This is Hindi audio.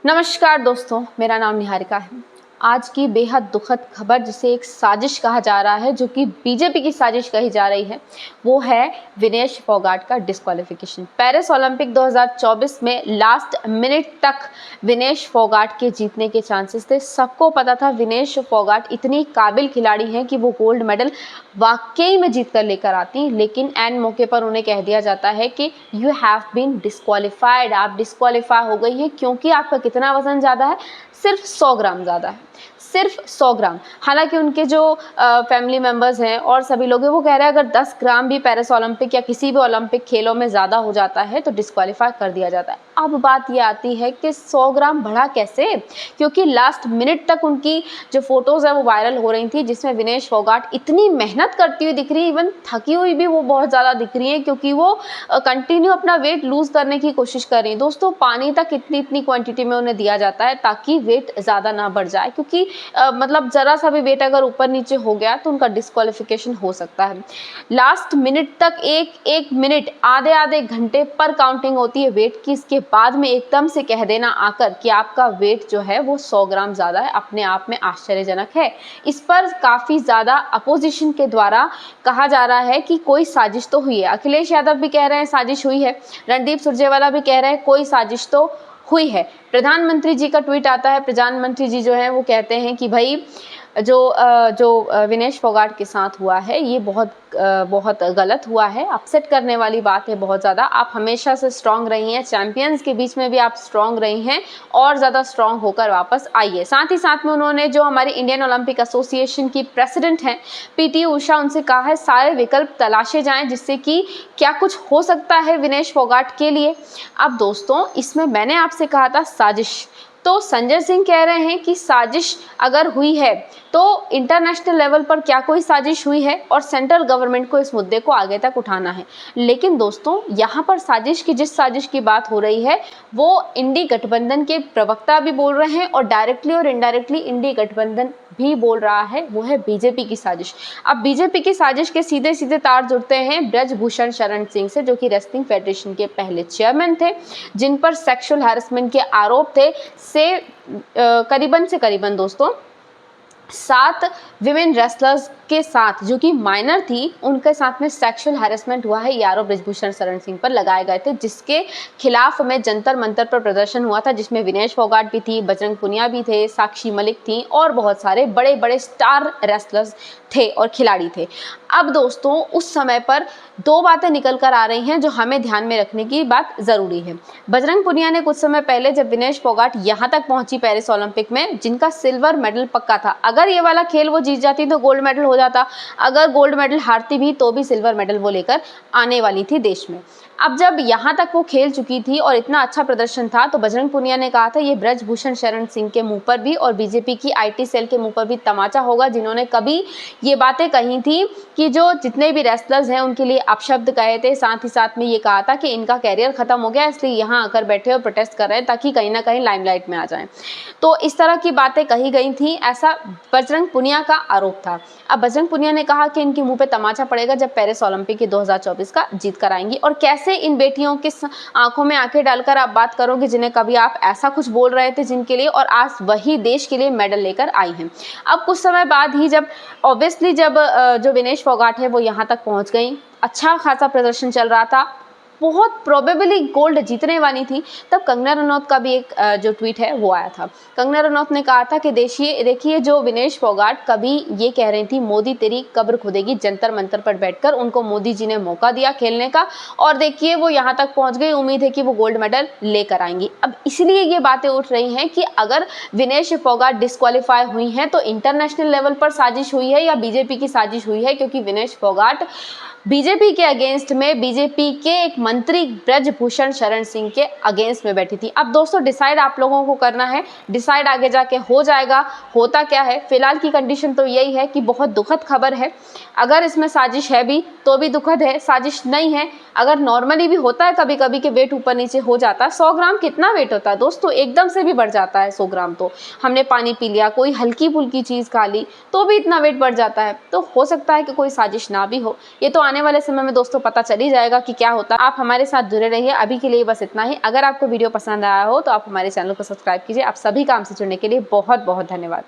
नमस्कार दोस्तों, मेरा नाम निहारिका है। आज की बेहद दुखद खबर जिसे एक साजिश कहा जा रहा है, जो कि बीजेपी की साजिश कही जा रही है, वो है विनेश फोगाट का डिस्क्वालिफिकेशन। पेरिस ओलंपिक 2024 में लास्ट मिनट तक विनेश फोगाट के जीतने के चांसेस थे। सबको पता था विनेश फोगाट इतनी काबिल खिलाड़ी हैं कि वो गोल्ड मेडल वाकई में जीत कर लेकर आती, लेकिन एन मौके पर उन्हें कह दिया जाता है कि यू हैव बीन डिस्क्वालिफाइड, आप डिस्क्वालीफाई हो गई है क्योंकि आपका कितना वजन ज़्यादा है, सिर्फ 100 ग्राम ज़्यादा है, सिर्फ 100 ग्राम। हालांकि उनके जो फैमिली मेंबर्स हैं और सभी लोग हैं वो कह रहे हैं अगर 10 ग्राम भी पेरिस ओलंपिक या किसी भी ओलंपिक खेलों में ज़्यादा हो जाता है तो डिस्क्वालीफाई कर दिया जाता है। अब बात ये आती है कि 100 ग्राम बढ़ा कैसे, क्योंकि लास्ट मिनट तक उनकी जो फोटोज़ है वो वायरल हो रही थी, जिसमें विनेश फोगाट इतनी मेहनत करती हुई दिख रही है, इवन थकी हुई भी वो बहुत ज़्यादा दिख रही है, क्योंकि वो कंटिन्यू अपना वेट लूज़ करने की कोशिश कर रही है। दोस्तों, पानी तक इतनी क्वांटिटी में उन्हें दिया जाता है ताकि वेट ज़्यादा ना बढ़ जाए, क्योंकि मतलब ज़रा सा भी वेट अगर ऊपर नीचे हो गया तो उनका डिस्क्वालिफिकेशन हो सकता है। लास्ट मिनट तक एक मिनट आधे घंटे पर काउंटिंग होती है वेट की। इसके बाद में एकदम से कह देना आकर कि आपका वेट जो है वो 100 ग्राम ज़्यादा है, अपने आप में आश्चर्यजनक है। इस पर काफ़ी ज़्यादा अपोजिशन के द्वारा कहा जा रहा है कि कोई साजिश तो हुई है। अखिलेश यादव भी कह रहे हैं साजिश हुई है, रणदीप सुरजेवाला भी कह रहे हैं कोई साजिश तो हुई है। प्रधानमंत्री जी का ट्वीट आता है, प्रधानमंत्री जी जो है वो कहते हैं कि भाई जो विनेश फोगाट के साथ हुआ है ये बहुत गलत हुआ है, अपसेट करने वाली बात है बहुत ज़्यादा। आप हमेशा से स्ट्रांग रही हैं, चैंपियंस के बीच में भी आप स्ट्रांग रही हैं और ज़्यादा स्ट्रांग होकर वापस आइए। साथ ही साथ में उन्होंने जो हमारी इंडियन ओलंपिक एसोसिएशन की प्रेसिडेंट हैं पीटी उषा, उनसे कहा है सारे विकल्प तलाशे जाएं जिससे कि क्या कुछ हो सकता है विनेश फोगाट के लिए। अब दोस्तों, इसमें मैंने आपसे कहा था साजिश, तो संजय सिंह कह रहे हैं कि साजिश अगर हुई है तो इंटरनेशनल लेवल पर क्या कोई साजिश हुई है और सेंट्रल गवर्नमेंट को इस मुद्दे को आगे तक उठाना है। लेकिन दोस्तों, यहाँ पर जिस साजिश की बात हो रही है वो इंडी गठबंधन के प्रवक्ता भी बोल रहे हैं और डायरेक्टली और इनडायरेक्टली इंडी गठबंधन भी बोल रहा है, वो है बीजेपी की साजिश। अब बीजेपी की साजिश के सीधे सीधे तार जुड़ते हैं ब्रजभूषण शरण सिंह से, जो कि रेसलिंग फेडरेशन के पहले चेयरमैन थे, जिन पर सेक्सुअल हैरेसमेंट के आरोप थे। करीबन दोस्तों 7 विमेन रेसलर्स के साथ, जो कि माइनर थी, उनके साथ में सेक्सुअल हैरेसमेंट हुआ है, ये आरोप ब्रजभूषण शरण सिंह पर लगाए गए थे, जिसके खिलाफ में जंतर मंतर पर प्रदर्शन हुआ था, जिसमें विनेश फोगाट भी थी, बजरंग पुनिया भी थे, साक्षी मलिक थी और बहुत सारे बड़े बड़े स्टार रेसलर्स थे और खिलाड़ी थे। अब दोस्तों, उस समय पर 2 बातें निकल कर आ रही हैं जो हमें ध्यान में रखने की बात ज़रूरी है। बजरंग पुनिया ने कुछ समय पहले जब विनेश फोगाट यहाँ तक पहुंची पेरिस ओलंपिक में, जिनका सिल्वर मेडल पक्का था, अगर ये वाला खेल वो जीत जाती तो गोल्ड मेडल हो जाता, अगर गोल्ड मेडल हारती भी तो भी सिल्वर मेडल वो लेकर आने वाली थी देश में। अब जब यहाँ तक वो खेल चुकी थी और इतना अच्छा प्रदर्शन था, तो बजरंग पुनिया ने कहा था ये ब्रजभूषण शरण सिंह के मुंह पर भी और बीजेपी की आईटी सेल के मुंह पर भी तमाचा होगा, जिन्होंने कभी ये बातें कही थी कि जो जितने भी रेसलर्स हैं उनके लिए अपशब्द कहे थे। साथ ही साथ में ये कहा था कि इनका कैरियर खत्म हो गया, इसलिए यहाँ आकर बैठे और प्रोटेस्ट कर रहे हैं ताकि कहीं ना कहीं लाइमलाइट में आ जाएं। तो इस तरह की बातें कही गई थी, ऐसा बजरंग पुनिया का आरोप था। अब बजरंग पुनिया ने कहा कि इनके मुंह पे तमाचा पड़ेगा जब पेरिस ओलंपिक के 2024 का जीत कर आएंगी। और कैसे इन बेटियों के आंखों में आंखें डालकर आप बात करोगे जिन्हें कभी आप ऐसा कुछ बोल रहे थे जिनके लिए, और आज वही देश के लिए मेडल लेकर आई हैं। अब कुछ समय बाद ही जब ऑब्वियसली जो विनेश फोगाट है वो यहाँ तक पहुँच गई, अच्छा खासा प्रदर्शन चल रहा था, बहुत प्रोबेबली गोल्ड जीतने वाली थी, तब कंगना रनौत का भी एक जो ट्वीट है वो आया था। कंगना रनौत ने कहा था कि देखिए जो विनेश फोगाट कभी ये कह रही थी मोदी तेरी कब्र खुदेगी, जंतर मंतर पर बैठकर उनको मोदी जी ने मौका दिया खेलने का, और देखिए वो यहाँ तक पहुँच गई, उम्मीद है कि वो गोल्ड मेडल लेकर आएंगी। अब इसलिए ये बातें उठ रही हैं कि अगर विनेश फोगाट डिस्क्वालीफाई हुई हैं तो इंटरनेशनल लेवल पर साजिश हुई है या बीजेपी की साजिश हुई है, क्योंकि विनेश फोगाट बीजेपी के अगेंस्ट में बीजेपी के एक मंत्री ब्रजभूषण शरण सिंह के अगेंस्ट में बैठी थी। अब दोस्तों, डिसाइड आप लोगों को करना है, डिसाइड आगे जाके हो जाएगा। होता क्या है, फिलहाल की कंडीशन तो यही है कि बहुत दुखद खबर है। अगर इसमें साजिश है भी तो भी दुखद है, साजिश नहीं है, अगर नॉर्मली भी होता है कभी कभी के वेट ऊपर नीचे हो जाता है। 100 ग्राम कितना वेट होता है दोस्तों, एकदम से भी बढ़ जाता है 100 ग्राम। तो हमने पानी पी लिया, कोई हल्की फुल्की चीज़ खा ली तो भी इतना वेट बढ़ जाता है। तो हो सकता है कि कोई साजिश ना भी हो, ये तो आने वाले समय में दोस्तों पता चल ही जाएगा कि क्या होता है। आप हमारे साथ जुड़े रहिए। अभी के लिए बस इतना ही। अगर आपको वीडियो पसंद आया हो तो आप हमारे चैनल को सब्सक्राइब कीजिए। आप सभी काम से जुड़ने के लिए बहुत बहुत धन्यवाद।